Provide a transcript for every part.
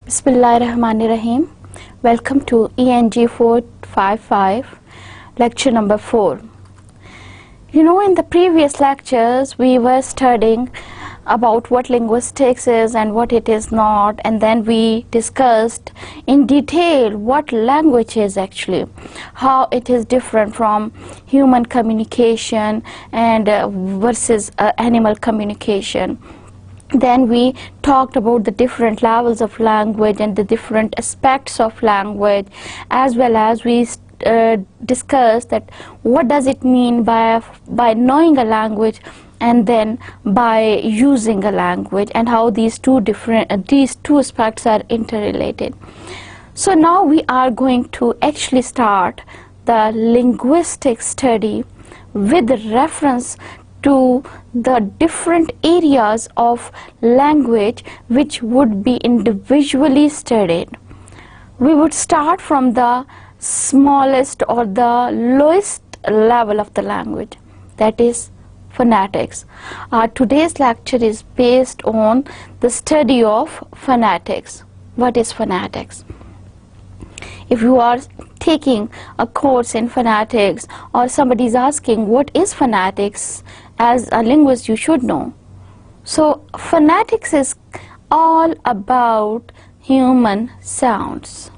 Bismillahirrahmanirrahim. Welcome to Eng455 lecture number 4. In the previous lectures we were studying about what linguistics is and what it is not, and then we discussed in detail what language is actually, how it is different from human communication and versus animal communication. Then we talked about the different levels of language and the different aspects of language, as well as we discussed that what does it mean by knowing a language and then by using a language, and how these two aspects are interrelated. So now we are going to actually start the linguistic study with reference to the different areas of language which would be individually studied. We would start from the smallest or the lowest level of the language, that is phonetics. Today's lecture is based on the study of phonetics. What is phonetics? If you are taking a course in phonetics or somebody is asking what is phonetics, as a linguist you should know. So phonetics is all about human sounds.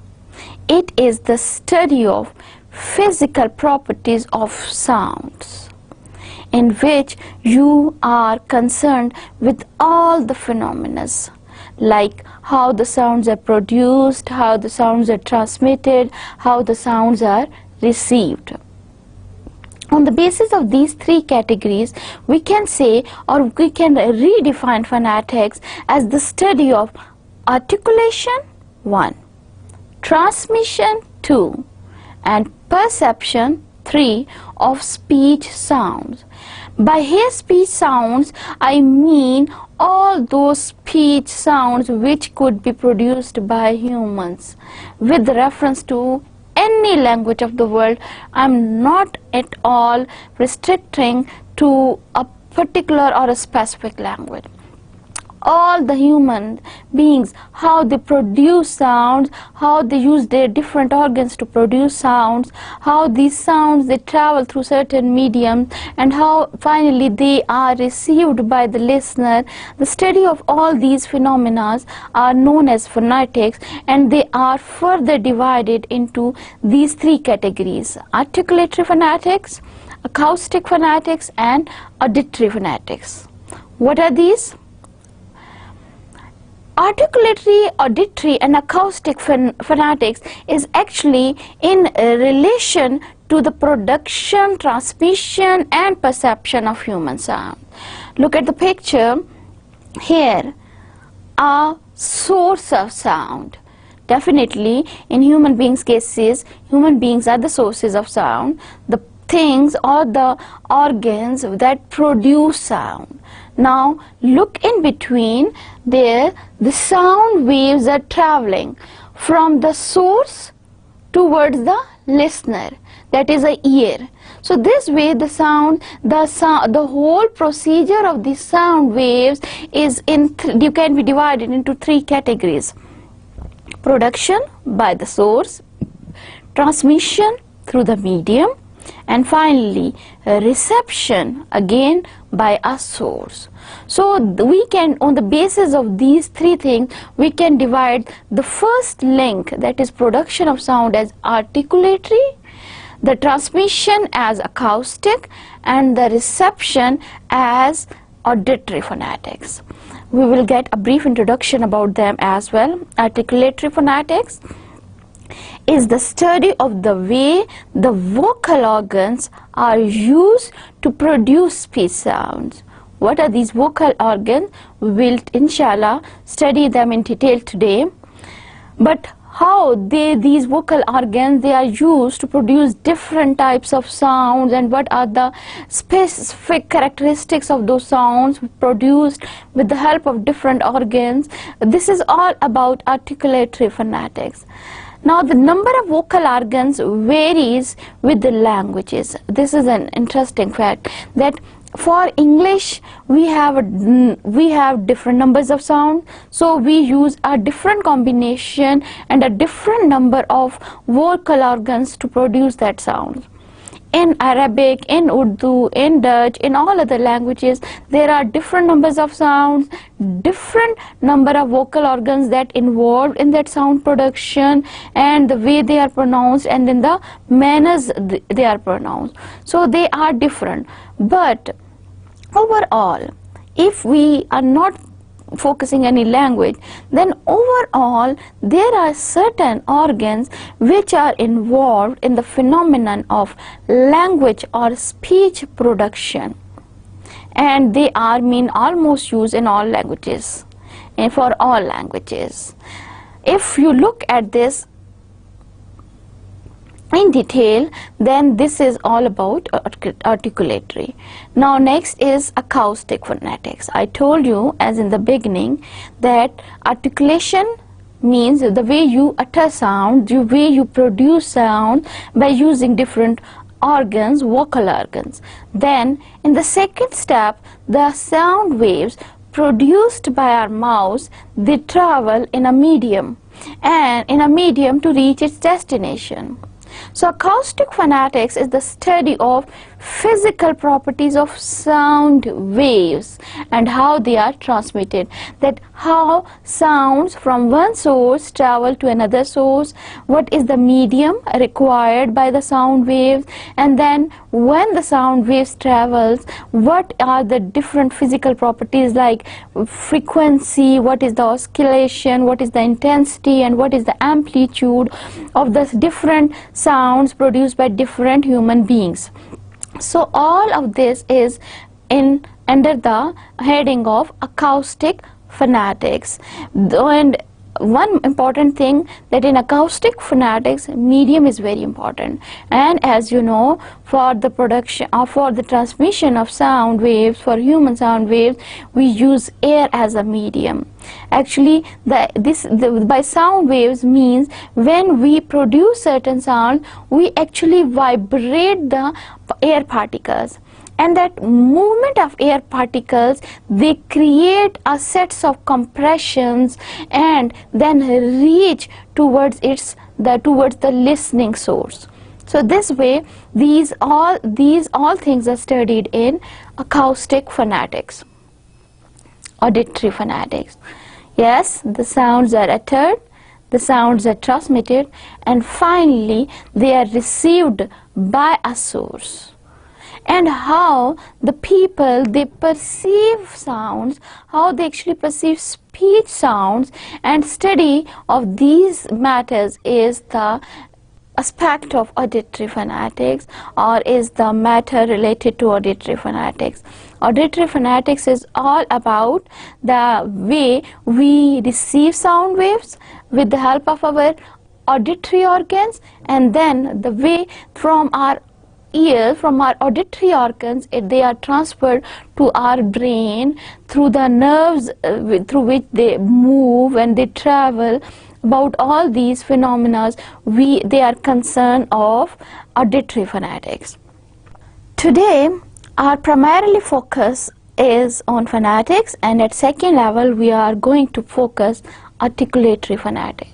It is the study of physical properties of sounds, in which you are concerned with all the phenomena, like how the sounds are produced, how the sounds are transmitted, how the sounds are received. On the basis of these three categories, we can say, or we can redefine phonetics as the study of articulation 1, transmission 2, and perception 3 of speech sounds. By here speech sounds, I mean all those speech sounds which could be produced by humans with reference to any language of the world. I'm not at all restricting to a particular or a specific language. All the human beings, how they produce sounds, how they use their different organs to produce sounds, how these sounds they travel through certain mediums, and how finally they are received by the listener. The study of all these phenomena are known as phonetics, and they are further divided into these three categories: articulatory phonetics, acoustic phonetics, and auditory phonetics. What are these? Articulatory, auditory, and acoustic phonetics is actually in relation to the production, transmission, and perception of human sound. Look at the picture here. A source of sound. Definitely, in human beings' cases, human beings are the sources of sound, the things or the organs that produce sound. Now look in between there, the sound waves are traveling from the source towards the listener, that is a ear. So this way the whole procedure of the sound waves is you can be divided into three categories: production by the source, transmission through the medium, and finally reception again by a source. So we can, on the basis of these three things, we can divide the first link, that is production of sound, as articulatory, the transmission as acoustic, and the reception as auditory phonetics. We will get a brief introduction about them as well. Articulatory phonetics is the study of the way the vocal organs are used to produce speech sounds. What are these vocal organs? We will inshallah study them in detail today. But how these vocal organs they are used to produce different types of sounds, and what are the specific characteristics of those sounds produced with the help of different organs. This is all about articulatory phonetics. Now the number of vocal organs varies with the languages. This is an interesting fact, that for English we have different numbers of sound, so we use a different combination and a different number of vocal organs to produce that sound. In Arabic, in Urdu, in Dutch, in all other languages, there are different numbers of sounds, different number of vocal organs that involved in that sound production, and the way they are pronounced and in the manners they are pronounced. So they are different. But overall, if we are not focusing any language, then overall there are certain organs which are involved in the phenomenon of language or speech production, and they are almost used in all languages and for all languages. If you look at this in detail, then this is all about articulatory. Now next is acoustic phonetics. I told you as in the beginning that articulation means the way you utter sound, the way you produce sound by using different organs, vocal organs. Then in the second step, the sound waves produced by our mouths, they travel in a medium to reach its destination. So acoustic phonetics is the study of physical properties of sound waves and how they are transmitted, that how sounds from one source travel to another source, what is the medium required by the sound waves, and then when the sound waves travels, what are the different physical properties like frequency, what is the oscillation, what is the intensity, and what is the amplitude of the different sounds produced by different human beings. So all of this is under the heading of acoustic phonetics. And one important thing that in acoustic phonetics, medium is very important, and as you know, for the production or for the transmission of sound waves, for human sound waves, we use air as a medium. Actually by sound waves means when we produce certain sound, we actually vibrate the air particles, and that movement of air particles, they create a sets of compressions and then reach towards the listening source. So this way these all things are studied in acoustic phonetics, auditory phonetics. Yes, the sounds are uttered, the sounds are transmitted, and finally they are received by a source. And how the people, they perceive sounds, how they actually perceive speech sounds, and study of these matters is the aspect of auditory phonetics, or is the matter related to auditory phonetics. Auditory phonetics is all about the way we receive sound waves with the help of our auditory organs, and then the way from our ears, from our auditory organs, they are transferred to our brain through the nerves through which they move and they travel. About all these phenomena, they are concerned of auditory phonetics. Today our primarily focus is on phonetics, and at second level we are going to focus articulatory phonetics.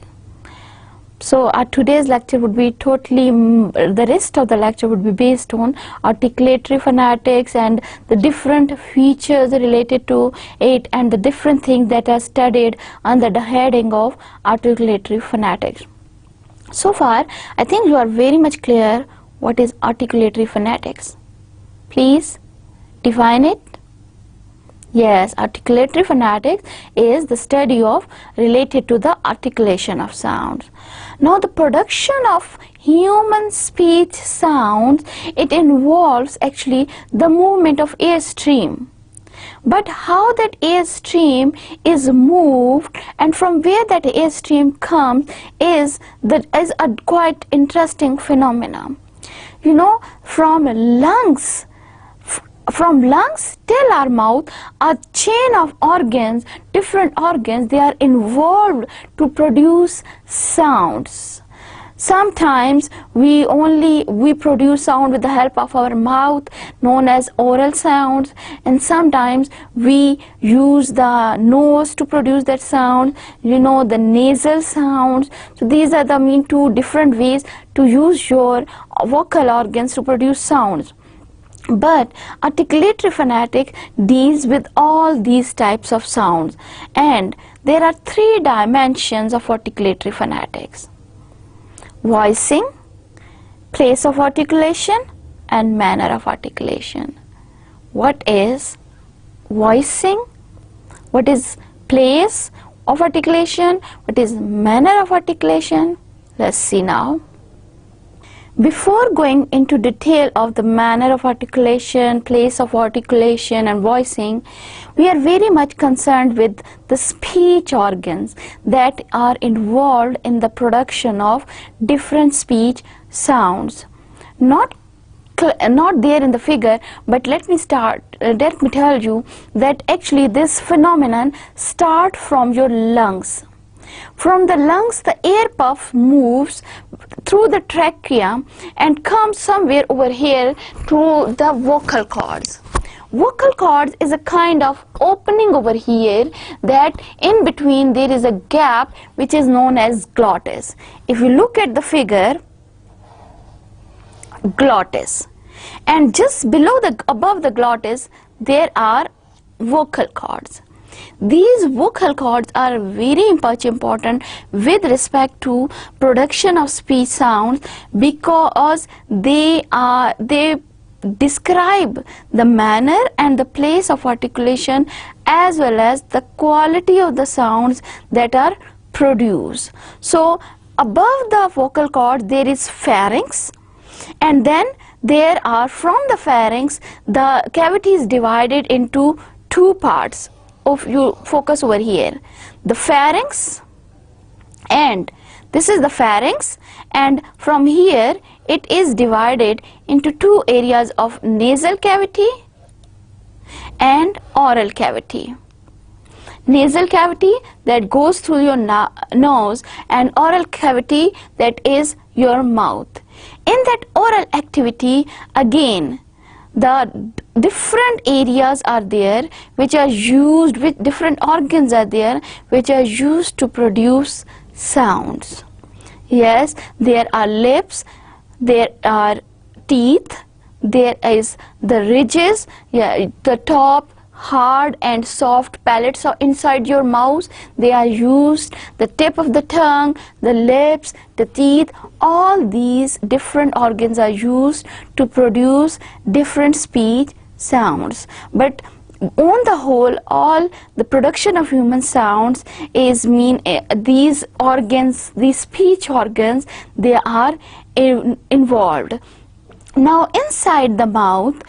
So our today's lecture would be totally, the rest of the lecture would be based on articulatory phonetics and the different features related to it and the different things that are studied under the heading of articulatory phonetics. So far, I think you are very much clear what is articulatory phonetics. Please define it. Yes, articulatory phonetics is the study of related to the articulation of sounds. Now the production of human speech sounds, it involves actually the movement of air stream. But how that air stream is moved and from where that air stream comes is a quite interesting phenomenon. You know, from lungs till our mouth, a chain of organs, different organs, they are involved to produce sounds. Sometimes we produce sound with the help of our mouth, known as oral sounds, and sometimes we use the nose to produce that sound, the nasal sounds. So these are the main two different ways to use your vocal organs to produce sounds. But articulatory phonetic deals with all these types of sounds, and there are three dimensions of articulatory phonetics: voicing, place of articulation, and manner of articulation. What is voicing? What is place of articulation? What is manner of articulation? Let's see now. Before going into detail of the manner of articulation, place of articulation, and voicing, we are very much concerned with the speech organs that are involved in the production of different speech sounds. Not there in the figure, but let me tell you that actually this phenomenon starts from your lungs. From the lungs, the air puff moves through the trachea and comes somewhere over here to the vocal cords. Vocal cords is a kind of opening over here, that in between there is a gap which is known as glottis. If you look at the figure, glottis, and just above the glottis there are vocal cords. These vocal cords are very much important with respect to production of speech sounds, because they describe the manner and the place of articulation as well as the quality of the sounds that are produced. So above the vocal cord there is pharynx, and then there are, from the pharynx, the cavity is divided into two parts. If you focus over here, the pharynx, and this is the pharynx, and from here it is divided into two areas of nasal cavity and oral cavity. Nasal cavity that goes through your nose, and oral cavity that is your mouth. In that oral activity, again, the different areas are there which are used, with different organs are there which are used to produce sounds. Yes, there are lips, there are teeth, there is the ridges, the top, hard and soft palates are inside your mouth. They are used, the tip of the tongue, the lips, the teeth, all these different organs are used to produce different speech sounds. But on the whole, all the production of human sounds is these organs, these speech organs, they are involved. Now inside the mouth,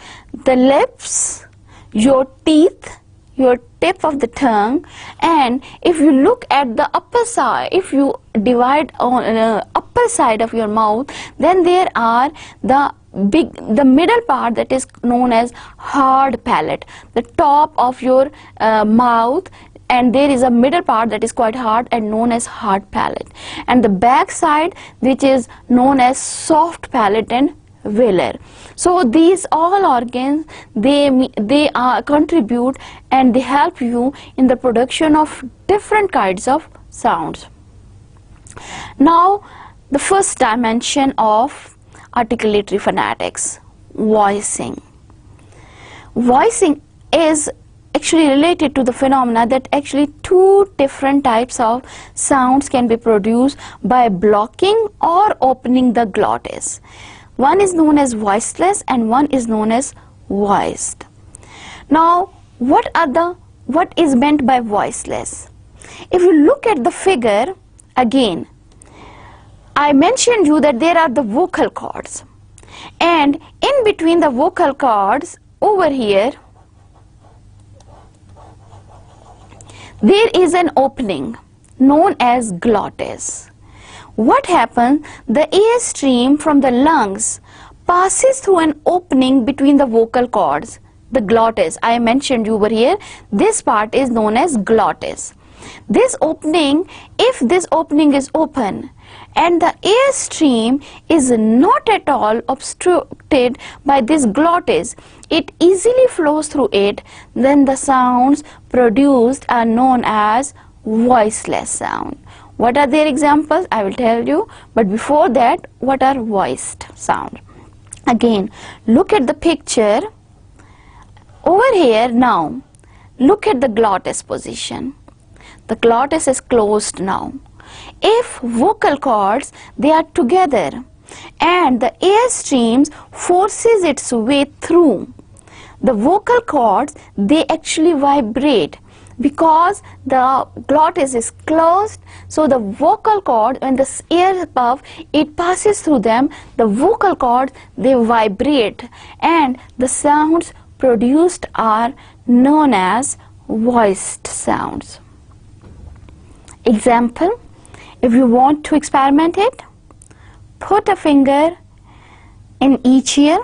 the lips, your teeth, your tip of the tongue, and if you look at the upper side, if you divide on upper side of your mouth, then there are the middle part that is known as hard palate, the top of your mouth, and there is a middle part that is quite hard and known as hard palate, and the back side which is known as soft palate and velar. So these all organs, they contribute and they help you in the production of different kinds of sounds. Now the first dimension of articulatory phonetics, voicing. Voicing is actually related to the phenomena that actually two different types of sounds can be produced by blocking or opening the glottis. One is known as voiceless and one is known as voiced. Now what is meant by voiceless? If you look at the figure again, I mentioned you that there are the vocal cords, and in between the vocal cords over here there is an opening known as glottis. What happens? The air stream from the lungs passes through an opening between the vocal cords, the glottis. I mentioned you over here, this part is known as glottis. This opening, if this opening is open and the air stream is not at all obstructed by this glottis. It easily flows through it. Then the sounds produced are known as voiceless sound. What are their examples? I will tell you, but before that, what are voiced sound? Again, look at the picture over here. Now look at the glottis position. The glottis is closed now. If vocal cords, they are together and the air streams forces its way through, the vocal cords, they actually vibrate because the glottis is closed. So the vocal cord, when the air puff, it passes through them, the vocal cords, they vibrate and the sounds produced are known as voiced sounds. Example, if you want to experiment it, put a finger in each ear.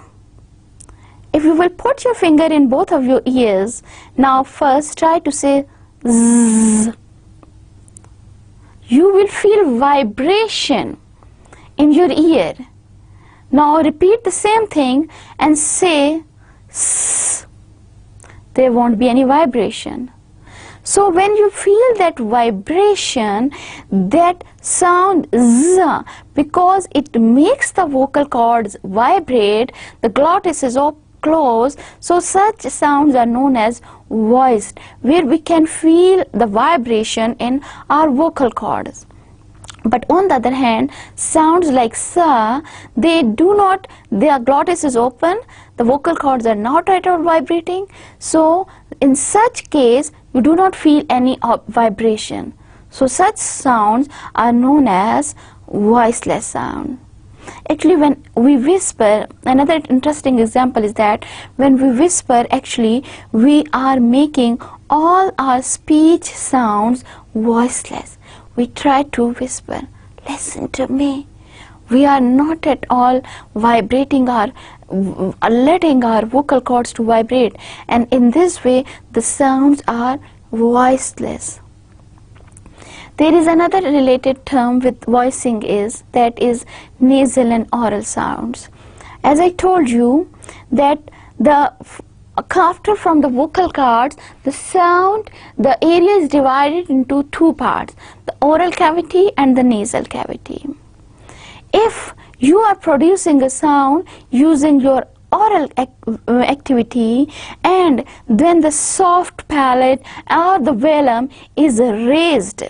If you will put your finger in both of your ears, now first try to say zzz. You will feel vibration in your ear. Now repeat the same thing and say s. There won't be any vibration. So when you feel that vibration, that sound z, because it makes the vocal cords vibrate, the glottis is closed, so such sounds are known as voiced, where we can feel the vibration in our vocal cords. But on the other hand, sounds like sa, they do not, their glottis is open, the vocal cords are not at all vibrating, so in such case you do not feel any vibration. So such sounds are known as voiceless sound. Actually, when we whisper, another interesting example is that when we whisper, actually we are making all our speech sounds voiceless. We try to whisper, listen to me. We are not at all vibrating letting our vocal cords to vibrate, and in this way the sounds are voiceless. There is another related term with voicing that is nasal and oral sounds. As I told you that after from the vocal cords, the sound, the area is divided into two parts, the oral cavity and the nasal cavity. If you are producing a sound using your oral activity and then the soft palate or the velum is raised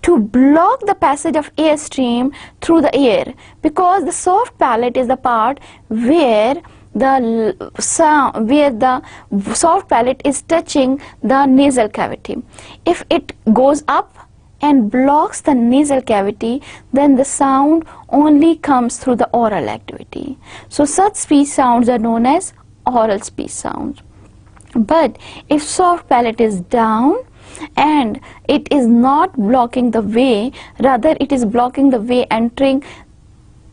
to block the passage of air stream through the air, because the soft palate is the part where the soft palate is touching the nasal cavity. If it goes up and blocks the nasal cavity, then the sound only comes through the oral activity. So such speech sounds are known as oral speech sounds. But if soft palate is down and it is not blocking the way, rather it is blocking the way entering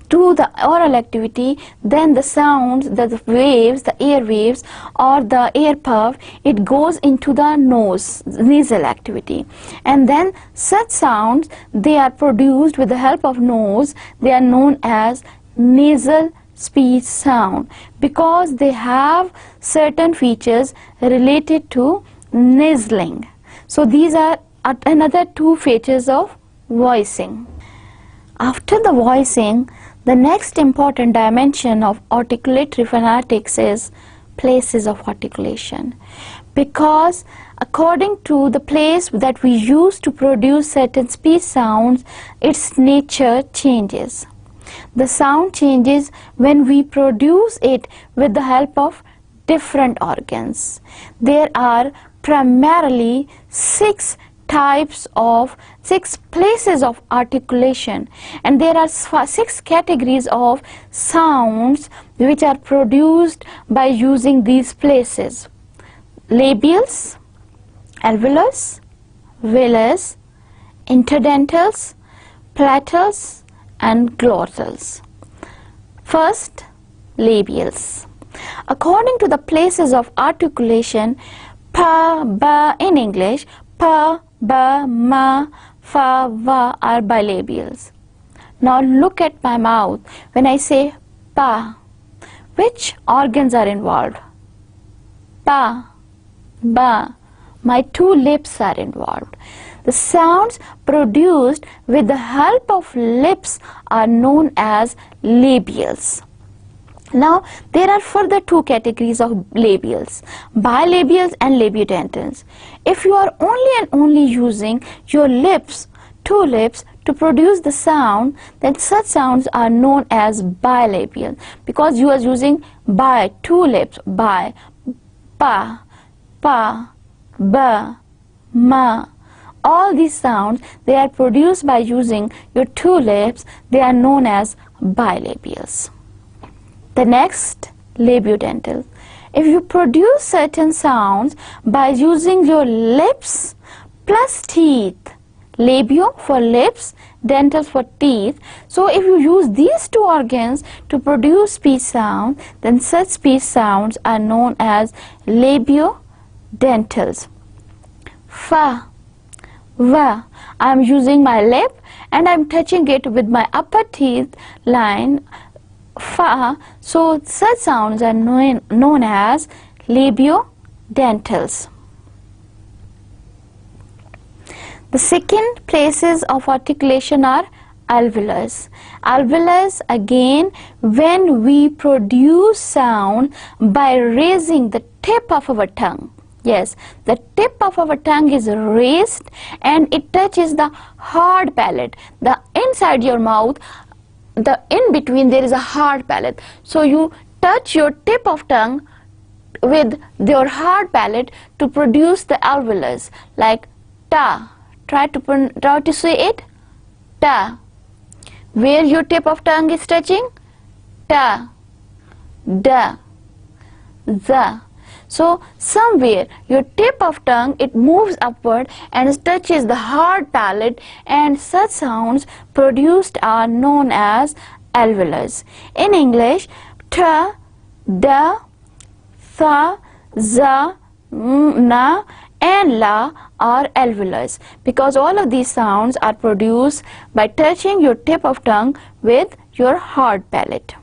to the oral activity, then the sounds, the waves, the air waves or the air puff, it goes into the nasal activity, and then such sounds, they are produced with the help of nose. They are known as nasal speech sound because they have certain features related to nasaling. So these are another two features of voicing. After the voicing, the next important dimension of articulatory phonetics is places of articulation, because according to the place that we use to produce certain speech sounds, its nature changes. The sound changes when we produce it with the help of different organs. There are primarily six places of articulation, and there are 6 categories of sounds which are produced by using these places: labials, alveolus, Wellis, interdentals, palatals and glottals. First, labials. According to the places of articulation, pa, ba in English, pa, ba, ma, fa, va are bilabials. Now look at my mouth. When I say pa, which organs are involved? Pa, ba. My two lips are involved. The sounds produced with the help of lips are known as labials. Now, there are further two categories of labials, bilabials and labiodentals. If you are only and only using your lips, two lips, to produce the sound, then such sounds are known as bilabial, because you are using bi, two lips, bi, pa, ba, ma. All these sounds, they are produced by using your two lips. They are known as bilabials. The next, labiodental. If you produce certain sounds by using your lips plus teeth, labio for lips, dental for teeth. So if you use these two organs to produce speech sound, then such speech sounds are known as labiodentals. Fa, va. I am using my lip and I am touching it with my upper teeth line, fa. So such sounds are known as labiodentals. The second places of articulation are alveolus. Alveolus, again, when we produce sound by raising the tip of our tongue. Yes, the tip of our tongue is raised and it touches the hard palate. The inside your mouth, the in between, there is a hard palate. So you touch your tip of tongue with your hard palate to produce the alveolus, like ta. Try to say it. Ta. Where your tip of tongue is touching? Ta. Da. Za. So somewhere your tip of tongue, it moves upward and touches the hard palate, and such sounds produced are known as alveolus. In English, ta, da, tha, za, na and la are alveolus, because all of these sounds are produced by touching your tip of tongue with your hard palate.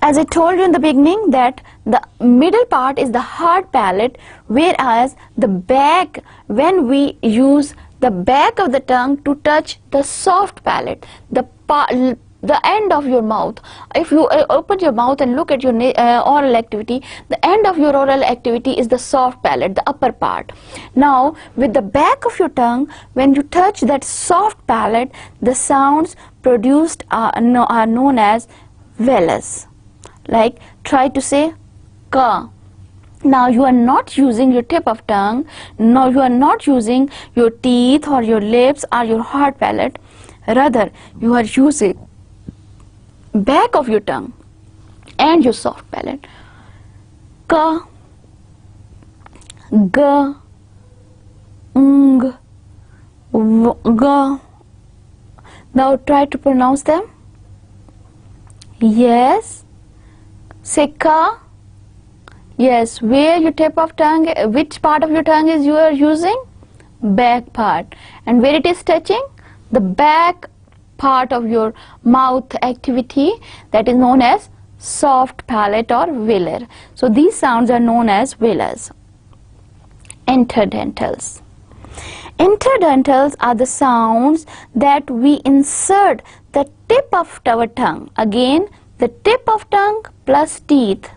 As I told you in the beginning that the middle part is the hard palate, whereas the back, when we use the back of the tongue to touch the soft palate, the end of your mouth. If you open your mouth and look at your oral activity, the end of your oral activity is the soft palate, the upper part. Now, with the back of your tongue, when you touch that soft palate, the sounds produced are known as Wellis. Like, try to say ka. Now you are not using your tip of tongue, no, you are not using your teeth or your lips or your hard palate, rather you are using back of your tongue and your soft palate. Ka, ga, ng, ga. Now try to pronounce them. Yes. Say ka. Yes, where your tip of tongue, which part of your tongue is you are using? Back part. And where it is touching? The back part of your mouth activity, that is known as soft palate or velar. So these sounds are known as velars. Interdentals. Interdentals are the sounds that we insert the tip of our tongue. Again, the tip of tongue plus teeth.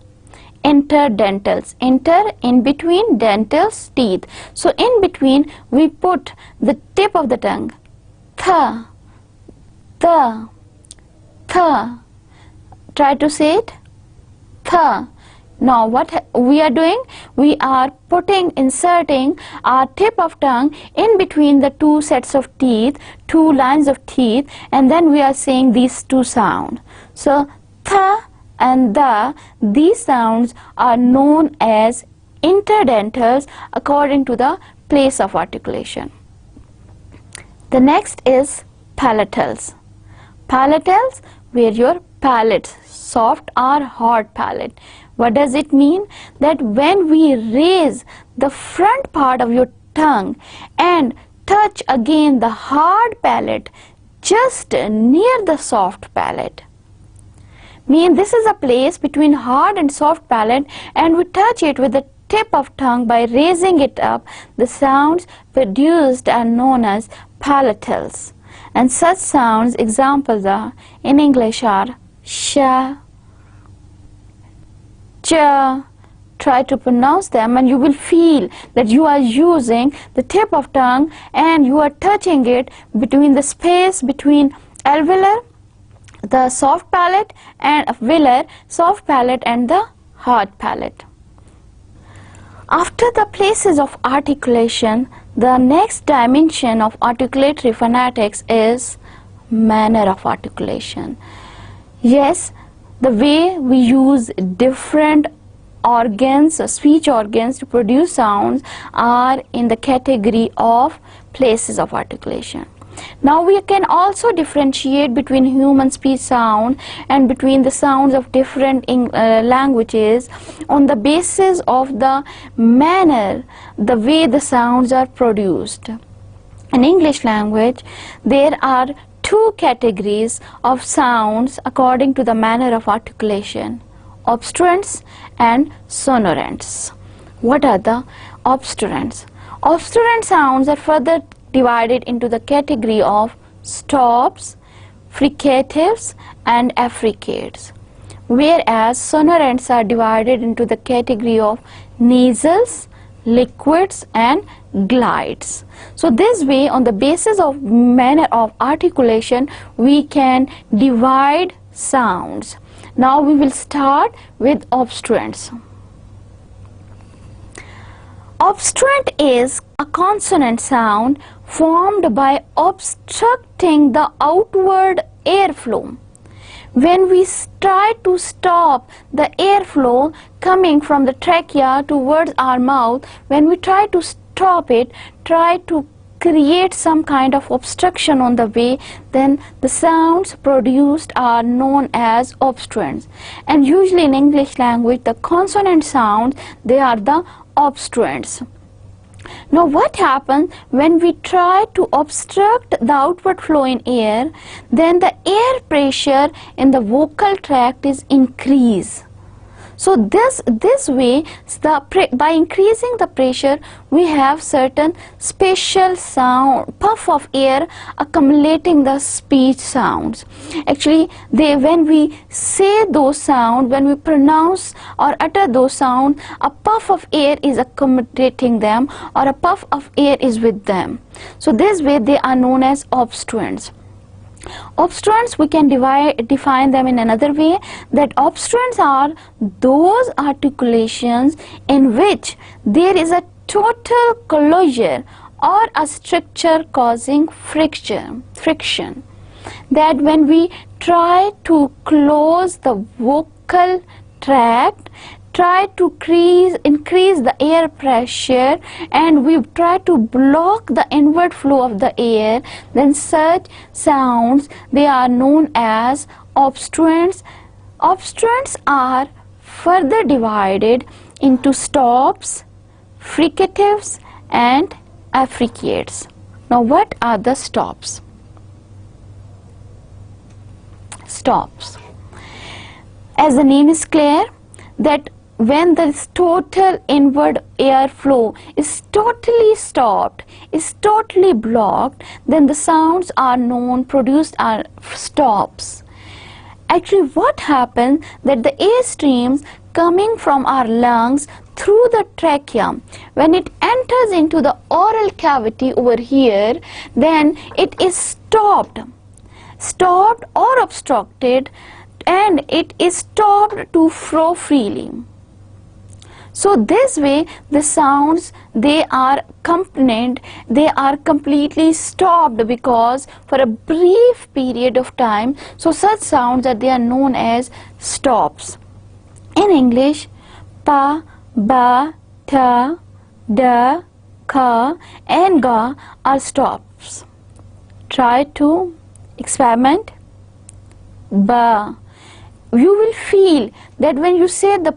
Interdentals. Inter, in between, dentals, teeth. So in between we put the tip of the tongue. Tha, tha, tha. Try to say it. Tha. Now what we are doing? We are inserting our tip of tongue in between the two sets of teeth, two lines of teeth, and then we are saying these two sounds. So tha and da, these sounds are known as interdentals according to the place of articulation. The next is palatals. Palatals, where your palate, soft or hard palate. What does it mean? That when we raise the front part of your tongue and touch again the hard palate, just near the soft palate. Mean this is a place between hard and soft palate, and we touch it with the tip of tongue by raising it up. The sounds produced are known as palatals. And such sounds, examples are in English are sha, cha. Try to pronounce them and you will feel that you are using the tip of tongue and you are touching it between the space between alveolar, the soft palate, and velar, soft palate, and the hard palate. After the places of articulation, the next dimension of articulatory phonetics is manner of articulation. Yes, the way we use different organs, speech organs, to produce sounds are in the category of places of articulation. Now we can also differentiate between human speech sound and between the sounds of different languages on the basis of the manner, the way the sounds are produced. In English language, there are two categories of sounds according to the manner of articulation: obstruents and sonorants. What are the obstruents? Obstruent sounds are further divided into the category of stops, fricatives, and affricates, whereas sonorants are divided into the category of nasals, liquids, and glides. So this way, on the basis of manner of articulation, we can divide sounds. Now we will start with obstruents. Obstruent is a consonant sound formed by obstructing the outward airflow. When we try to stop the airflow coming from the trachea towards our mouth, when we try to stop it, try to create some kind of obstruction on the way, then the sounds produced are known as obstruents. And usually in English language, the consonant sounds, they are the obstruents. Now what happens when we try to obstruct the outward flow in air? Then the air pressure in the vocal tract is increased. So this way, by increasing the pressure, we have certain special sound, puff of air accumulating the speech sounds. Actually, when we say those sounds, when we pronounce or utter those sounds, a puff of air is accommodating them, or a puff of air is with them. So this way they are known as obstruents. Obstruents, we can define them in another way, that obstruents are those articulations in which there is a total closure or a structure causing friction. That when we try to close the vocal tract, try to increase the air pressure, and we try to block the inward flow of the air, then such sounds, they are known as obstruents. Obstruents are further divided into stops, fricatives, and affricates. Now what are the stops? Stops, as the name is clear, that when the total inward airflow is totally stopped, is totally blocked, then the sounds are produced are stops. Actually, what happens that the air streams coming from our lungs through the trachea, when it enters into the oral cavity over here, then it is stopped or obstructed, and it is stopped to flow freely. So this way the sounds, they are completely stopped because for a brief period of time. So such sounds that they are known as stops. In English, pa, ba, ta, da, ka, and ga are stops. Try to experiment. Ba. You will feel that when you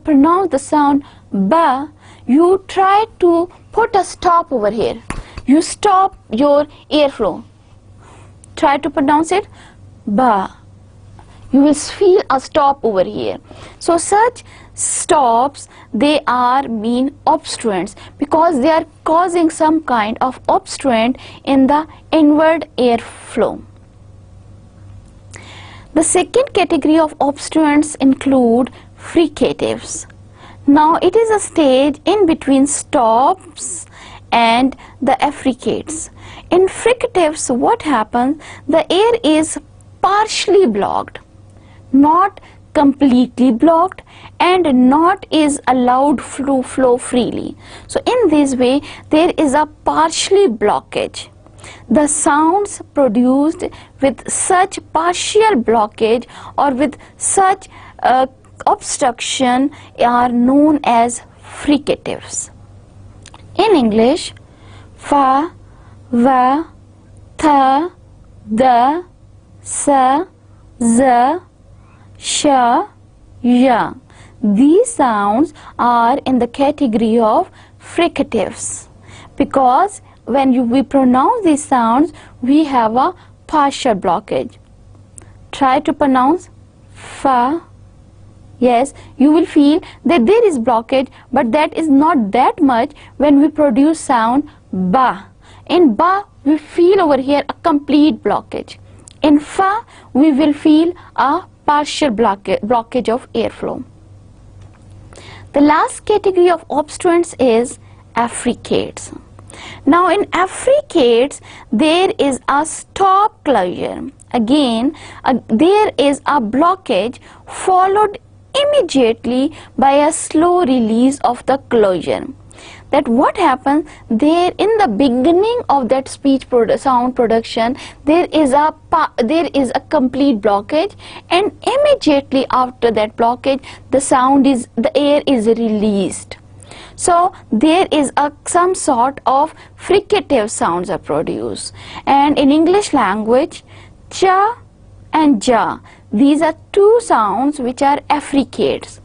pronounce the sound ba, you try to put a stop over here. You stop your airflow. Try to pronounce it. Ba. You will feel a stop over here. So such stops, they are mean obstruents because they are causing some kind of obstruent in the inward airflow. The second category of obstruents include fricatives. Now it is a stage in between stops and the affricates. In fricatives, what happens? The air is partially blocked, not completely blocked, and not is allowed to flow freely. So in this way, there is a partially blockage. The sounds produced with such partial blockage or with such obstruction are known as fricatives. In English, fa, va, tha, da, sa, za, sha, ya. These sounds are in the category of fricatives because when we pronounce these sounds, we have a partial blockage. Try to pronounce fa. Yes, you will feel that there is blockage, but that is not that much when we produce sound ba. In ba, we feel over here a complete blockage. In fa, we will feel a partial blockage of airflow. The last category of obstruents is affricates. Now in affricates, there is a stop closure. Again, there is a blockage followed immediately by a slow release of the closure. That what happens there in the beginning of that speech sound production, there is a complete blockage, and immediately after that blockage, the air is released. So there is some sort of fricative sounds are produced. And in English language, cha and ja, these are two sounds which are affricates.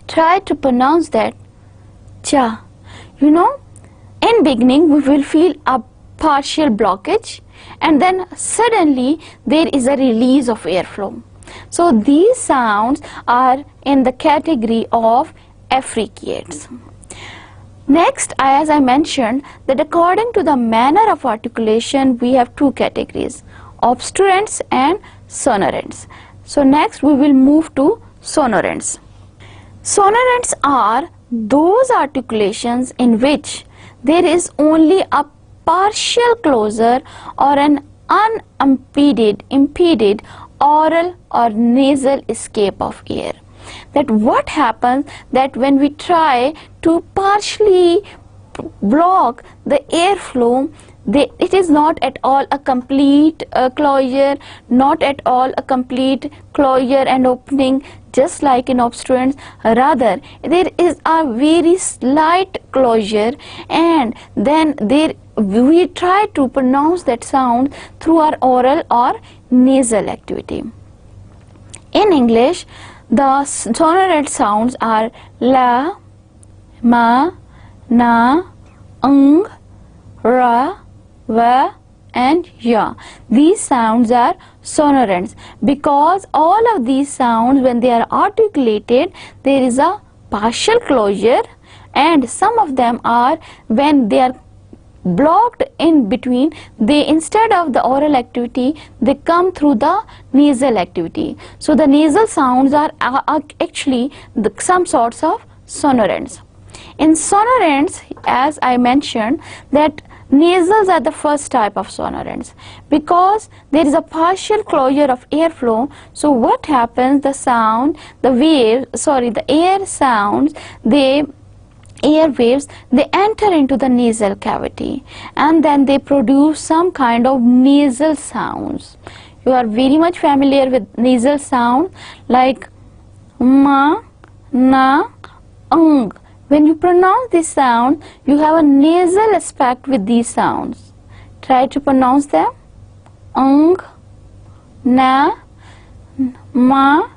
Try to pronounce that. Cha. You know, in beginning we will feel a partial blockage, and then suddenly there is a release of airflow. So these sounds are in the category of affricates. Next, as I mentioned, that according to the manner of articulation, we have two categories, obstruents and sonorants. So next we will move to sonorants. Sonorants are those articulations in which there is only a partial closure or an unimpeded oral or nasal escape of air. That what happens that when we try to partially block the airflow, it is not at all a complete closure, not at all a complete closure and opening, just like in obstruents. Rather, there is a very slight closure, and then we try to pronounce that sound through our oral or nasal activity. In English, the sonorant sounds are la, ma, na, ng, ra, va, and ya. These sounds are sonorants because all of these sounds, when they are articulated, there is a partial closure, and some of them are when they are blocked in between, they instead of the oral activity, they come through the nasal activity. So the nasal sounds are actually some sorts of sonorants. In sonorants, as I mentioned, that nasals are the first type of sonorants because there is a partial closure of airflow. So what happens, the air sounds, air waves, they enter into the nasal cavity, and then they produce some kind of nasal sounds. You are very much familiar with nasal sound like ma, na, ng. When you pronounce this sound, you have a nasal aspect with these sounds. Try to pronounce them. Ng, na, ma.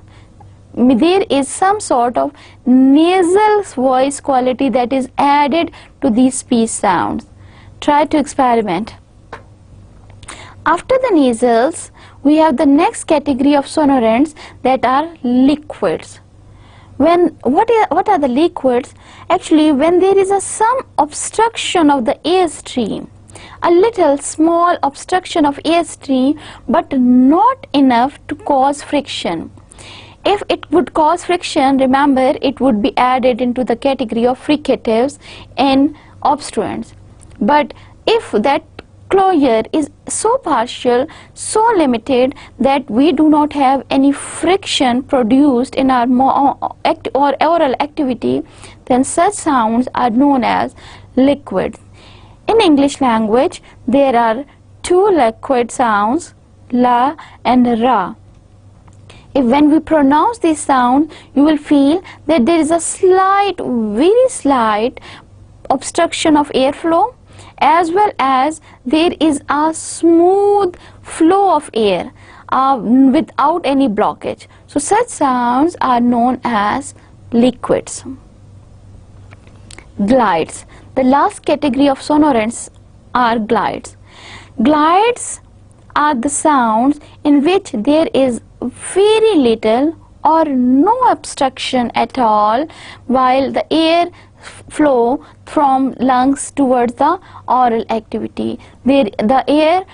There is some sort of nasal voice quality that is added to these speech sounds. Try to experiment. After the nasals, we have the next category of sonorants that are liquids. What are the liquids? Actually, when there is some obstruction of the airstream, a little small obstruction of airstream, but not enough to cause friction. If it would cause friction, remember, it would be added into the category of fricatives and obstruents. But if that closure is so partial, so limited, that we do not have any friction produced in our oral activity, then such sounds are known as liquids. In English language, there are two liquid sounds, la and ra. When we pronounce this sound, you will feel that there is a slight, very slight obstruction of airflow, as well as there is a smooth flow of air without any blockage. So such sounds are known as liquids. Glides. The last category of sonorants are glides. Glides are the sounds in which there is very little or no obstruction at all while the air flow from lungs towards the oral activity. The air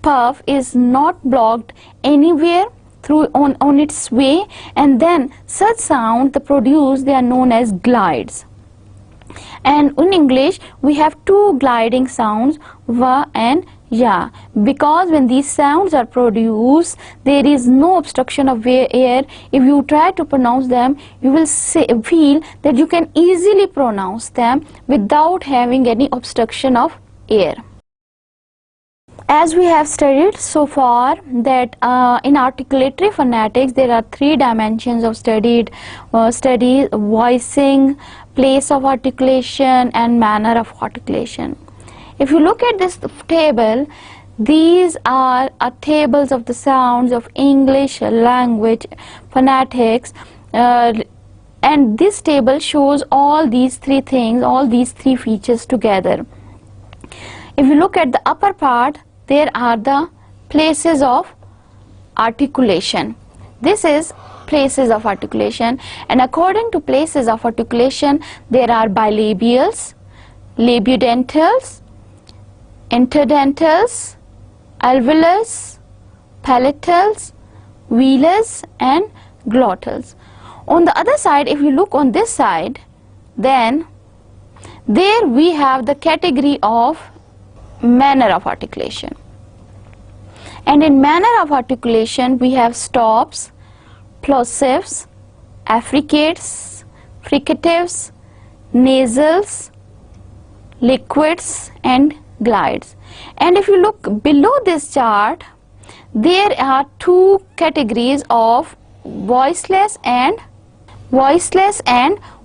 puff is not blocked anywhere through on its way, and then such sound produced, they are known as glides. And in English we have two gliding sounds, va and ya, because when these sounds are produced, there is no obstruction of air. If you try to pronounce them, you will feel that you can easily pronounce them without having any obstruction of air. As we have studied so far that in articulatory phonetics there are three dimensions of study: voicing, place of articulation, and manner of articulation. If you look at this table, these are tables of the sounds of English language phonetics, and this table shows all these three things, all these three features together. If you look at the upper part, there are the places of articulation. This is places of articulation, and according to places of articulation, there are bilabials, labiodentals, interdentals, alveolus, palatals, velus, and glottals. On the other side, if you look on this side, then there we have the category of manner of articulation. And in manner of articulation, we have stops, plosives, affricates, fricatives, nasals, liquids, and glides. And if you look below this chart, there are two categories of voiceless and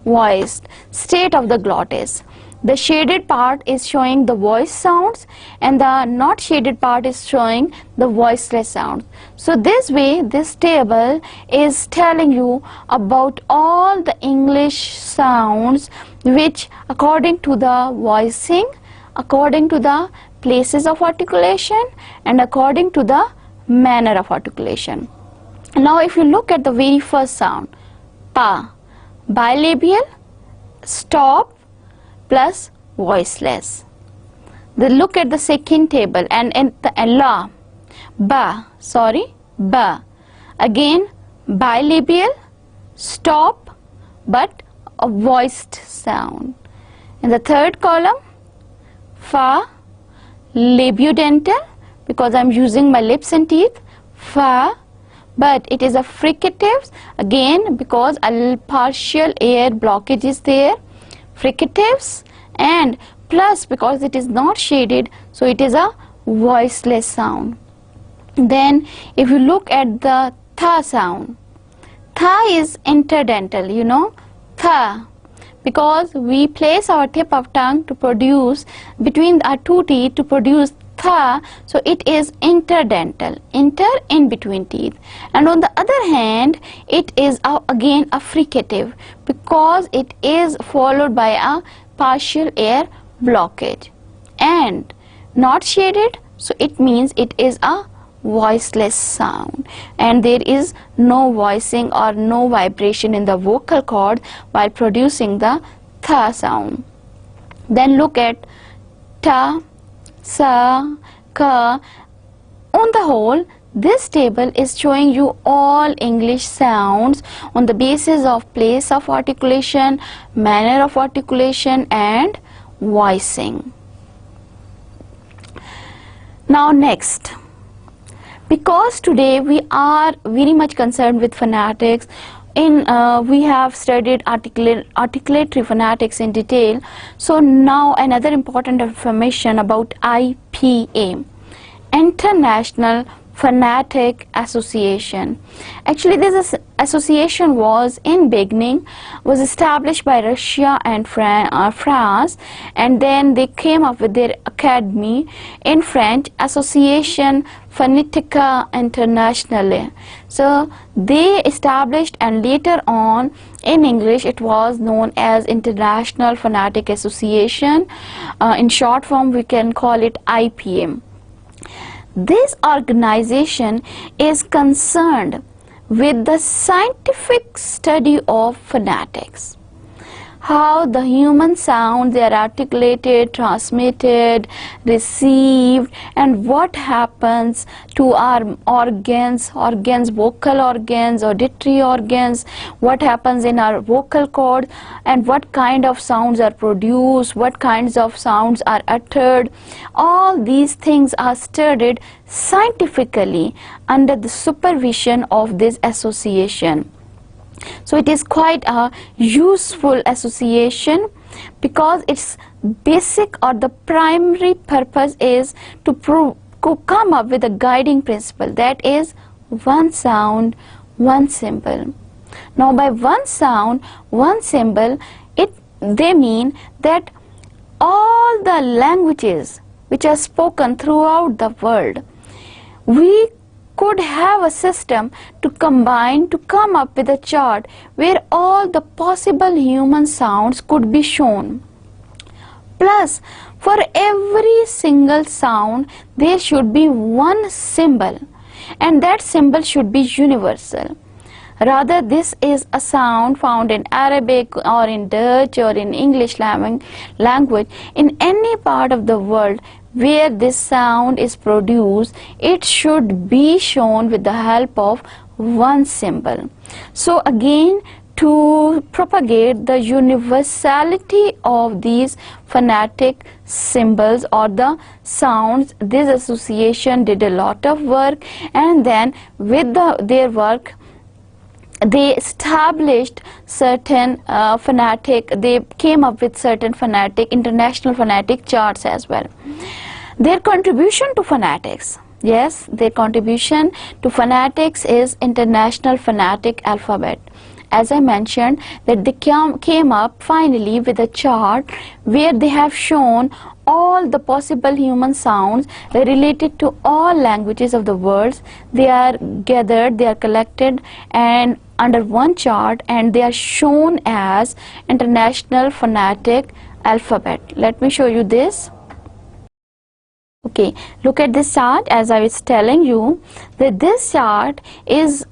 voiced state of the glottis. The shaded part is showing the voice sounds, and the not shaded part is showing the voiceless sounds. So this way, this table is telling you about all the English sounds which, according to the voicing, according to the places of articulation, and according to the manner of articulation. Now if you look at the very first sound, pa, bilabial, stop plus voiceless. Then look at the second table, and the la, ba, again bilabial, stop, but a voiced sound. In the third column, fa, labiodental, because I am using my lips and teeth, fa, but it is a fricatives, again because a partial air blockage is there, fricatives, and plus because it is not shaded, so it is a voiceless sound. Then if you look at the tha sound, tha is interdental, you know, tha, because we place our tip of tongue to produce between our two teeth to produce tha, so it is interdental, in between teeth. And on the other hand, it is again a fricative because it is followed by a partial air blockage. And not shaded, So it means it is a voiceless sound, and there is no voicing or no vibration in the vocal cord while producing the th sound. Then look at ta, sa, ka. On the whole, this table is showing you all English sounds on the basis of place of articulation, manner of articulation, and voicing. Now next, because today we are very much concerned with phonetics, we have studied articulatory phonetics in detail. So now another important information about IPA, International Phonetic Association. Actually, this association was established by Russia and France, and then they came up with their academy in French, Association Phonetica Internationale. So they established, and later on in English it was known as International Phonetic Association. In short form we can call it IPA. This organization is concerned with the scientific study of phonetics, how the human sounds are articulated, transmitted, received, and what happens to our organs, vocal organs, auditory organs, what happens in our vocal cord, and what kind of sounds are produced, what kinds of sounds are uttered. All these things are studied scientifically under the supervision of this association. So it is quite a useful association, because its basic or the primary purpose is to come up with a guiding principle, that is one sound, one symbol. Now by one sound, one symbol, they mean that all the languages which are spoken throughout the world, we could have a system to combine to come up with a chart where all the possible human sounds could be shown. Plus, for every single sound there should be one symbol, and that symbol should be universal. Rather, this is a sound found in Arabic or in Dutch or in English language. In any part of the world where this sound is produced, it should be shown with the help of one symbol. So again, to propagate the universality of these phonetic symbols or the sounds, this association did a lot of work, and then with their work they established certain they came up with certain international phonetic charts as well. Their contribution to phonetics, yes, their contribution to phonetics is International Phonetic Alphabet. As I mentioned, that they came up finally with a chart where they have shown all the possible human sounds related to all languages of the world. They are gathered, they are collected and under one chart, and they are shown as International Phonetic Alphabet. Let me show you this. Okay, look at this chart. As I was telling you, that this chart is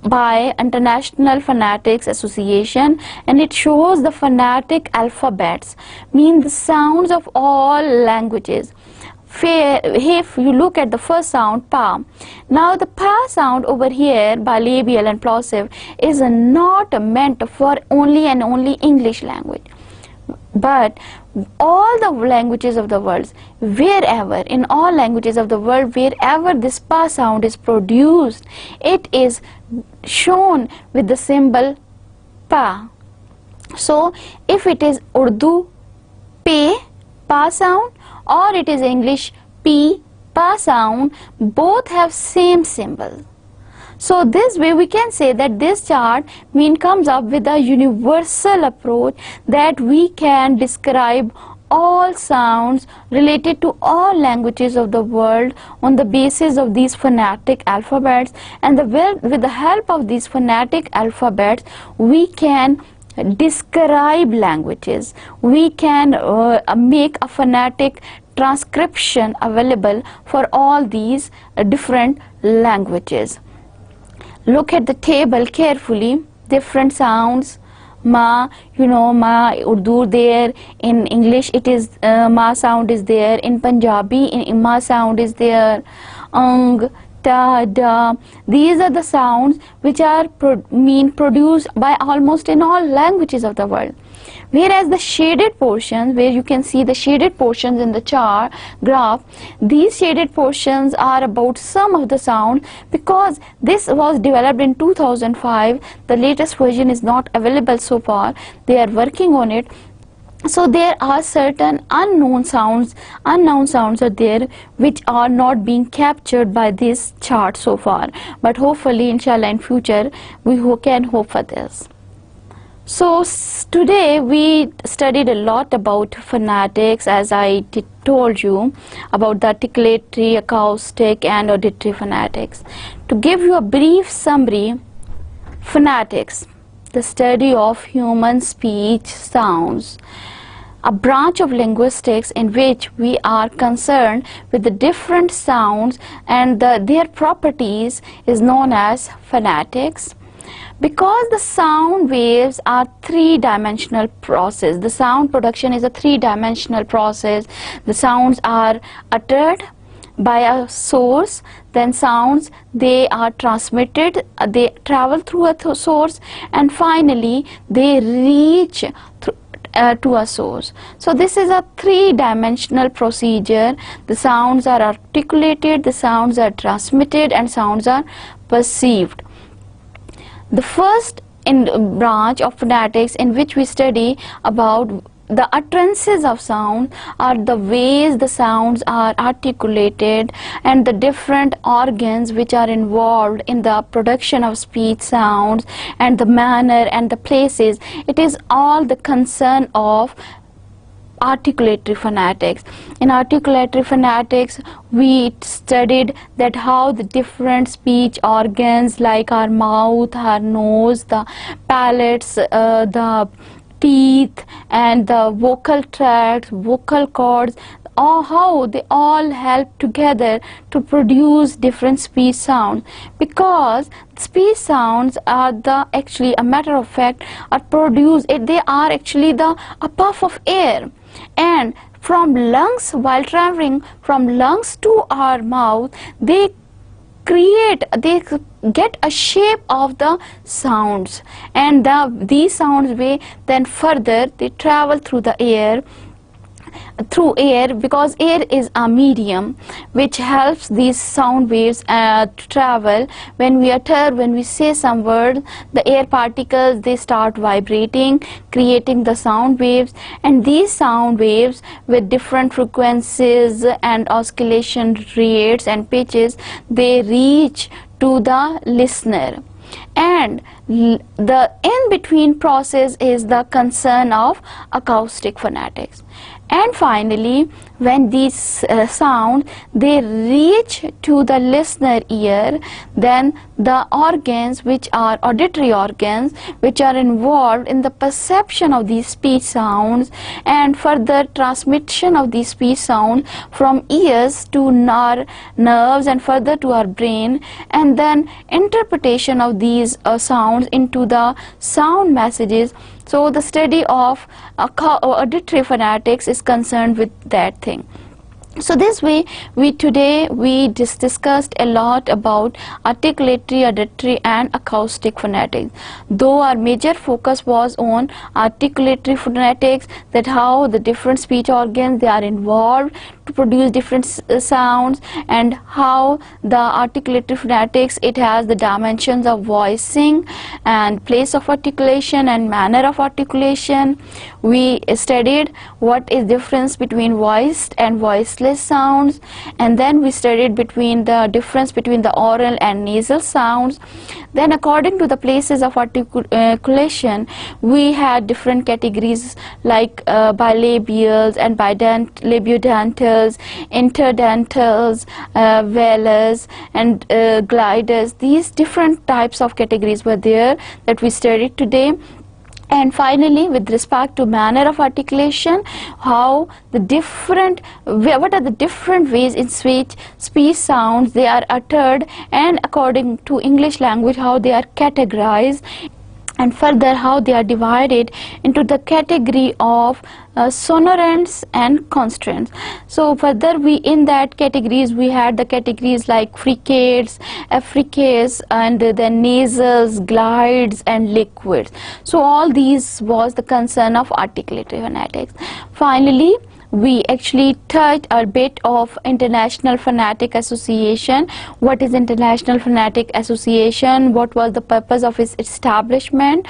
by International Phonetics Association, and it shows the phonetic alphabets, mean the sounds of all languages. If you look at the first sound, pa, now the pa sound over here, bilabial and plosive, is not meant for only and only English language, but all the languages of the world, wherever, in all languages of the world, wherever this pa sound is produced, it is shown with the symbol pa. So if it is Urdu, pe, pa sound, or it is English, p, pa sound, both have same symbol. So this way we can say that this chart comes up with a universal approach, that we can describe all sounds related to all languages of the world on the basis of these phonetic alphabets, and with the help of these phonetic alphabets we can describe languages, we can make a phonetic transcription available for all these different languages. Look at the table carefully. Different sounds. Ma, you know, ma Urdu there. In English it is ma sound is there. In Punjabi ma sound is there. Ang, ta, da. These are the sounds which are produced by almost in all languages of the world. Whereas the shaded portions, where you can see the shaded portions in the chart graph, these shaded portions are about some of the sound, because this was developed in 2005. The latest version is not available so far. They are working on it. So there are certain unknown sounds are there which are not being captured by this chart so far. But hopefully, inshallah, in future we can hope for this. So today we studied a lot about phonetics, as I told you, about the articulatory, acoustic and auditory phonetics. To give you a brief summary, phonetics, the study of human speech sounds, a branch of linguistics in which we are concerned with the different sounds and their properties, is known as phonetics. Because the sound waves are three-dimensional process, the sound production is a three-dimensional process. The sounds are uttered by a source, then sounds, they are transmitted, they travel through a source, and finally they reach to a source. So this is a three-dimensional procedure. The sounds are articulated, the sounds are transmitted, and sounds are perceived. The first branch of phonetics in which we study about the utterances of sound are the ways the sounds are articulated and the different organs which are involved in the production of speech sounds and the manner and the places. It is all the concern of articulatory phonetics. In articulatory phonetics, we studied that how the different speech organs like our mouth, our nose, the palates, the teeth and the vocal tracts, vocal cords, how they all help together to produce different speech sounds. Because speech sounds are actually, a matter of fact, are produced, they are actually a puff of air, and from lungs, while traveling from lungs to our mouth, they get a shape of the sounds, and these sounds then further they travel through the air, because air is a medium which helps these sound waves to travel. When we utter, when we say some word, the air particles, they start vibrating, creating the sound waves, and these sound waves with different frequencies and oscillation rates and pitches, they reach to the listener. And the in-between process is the concern of acoustic phonetics. And finally, when these sounds, they reach to the listener ear, then the organs which are auditory organs which are involved in the perception of these speech sounds and further transmission of these speech sounds from ears to nerves and further to our brain, and then interpretation of these sounds into the sound messages. So the study of auditory phonetics is concerned with that thing. So this way, today we discussed a lot about articulatory, auditory and acoustic phonetics. Though our major focus was on articulatory phonetics, that how the different speech organs, they are involved to produce different sounds, and how the articulatory phonetics, it has the dimensions of voicing and place of articulation and manner of articulation. We studied what is difference between voiced and voiceless sounds, and then we studied between the difference between the oral and nasal sounds. Then according to the places of articulation, we had different categories like bilabials and labiodentals, interdentals, Wellis and gliders. These different types of categories were there that we studied today. And finally, with respect to manner of articulation, how the different, what are the different ways in which speech sounds they are uttered, and according to English language how they are categorized, and further how they are divided into the category of sonorants and consonants. So further we in that categories we had the categories like fricates, affricates, and then nasals, glides and liquids. So all these was the concern of articulative phonetics. Finally, we actually touched a bit of International Phonetic Association. What is International Phonetic Association? What was the purpose of its establishment?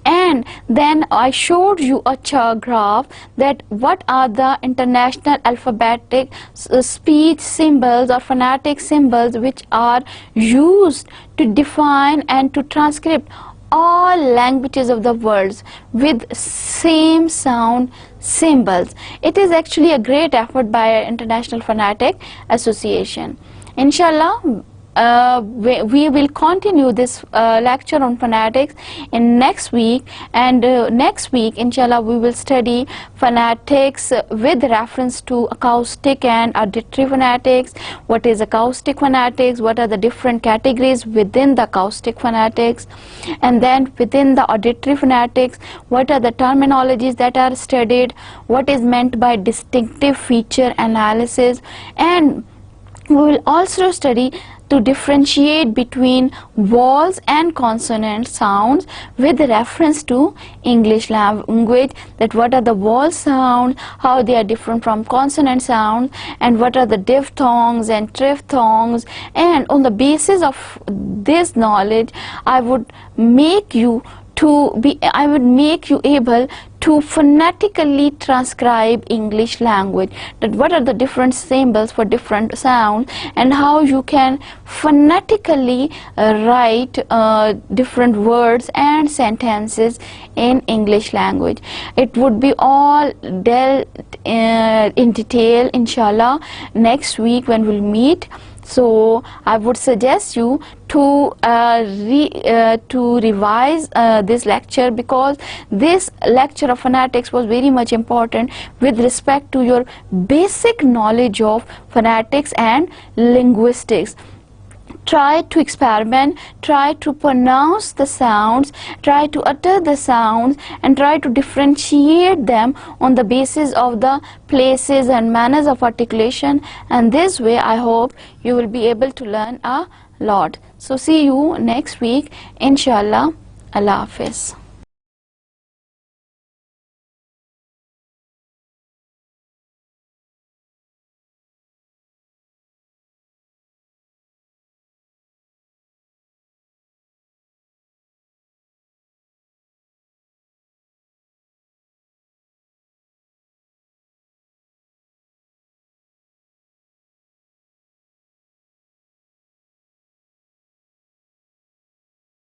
And then I showed you a chart graph that what are the international alphabetic speech symbols or phonetic symbols which are used to define and to transcript all languages of the world with same sound symbols. It is actually a great effort by International Phonetic Association. Inshallah, we will continue this lecture on phonetics in next week, and next week inshallah we will study phonetics with reference to acoustic and auditory phonetics. What is acoustic phonetics, what are the different categories within the acoustic phonetics, and then within the auditory phonetics what are the terminologies that are studied, what is meant by distinctive feature analysis, and we will also study to differentiate between vowels and consonant sounds with reference to English language, that what are the vowel sounds, how they are different from consonant sounds, and what are the diphthongs and triphthongs. And on the basis of this knowledge I would make you able to phonetically transcribe English language, that what are the different symbols for different sounds and how you can phonetically write different words and sentences in English language. It would be all dealt in detail inshallah next week when we'll meet. So I would suggest you to revise this lecture, because this lecture of phonetics was very much important with respect to your basic knowledge of phonetics and linguistics. Try to experiment, try to pronounce the sounds, try to utter the sounds, and try to differentiate them on the basis of the places and manners of articulation, and this way I hope you will be able to learn a lot. So see you next week inshallah. Allah Hafiz.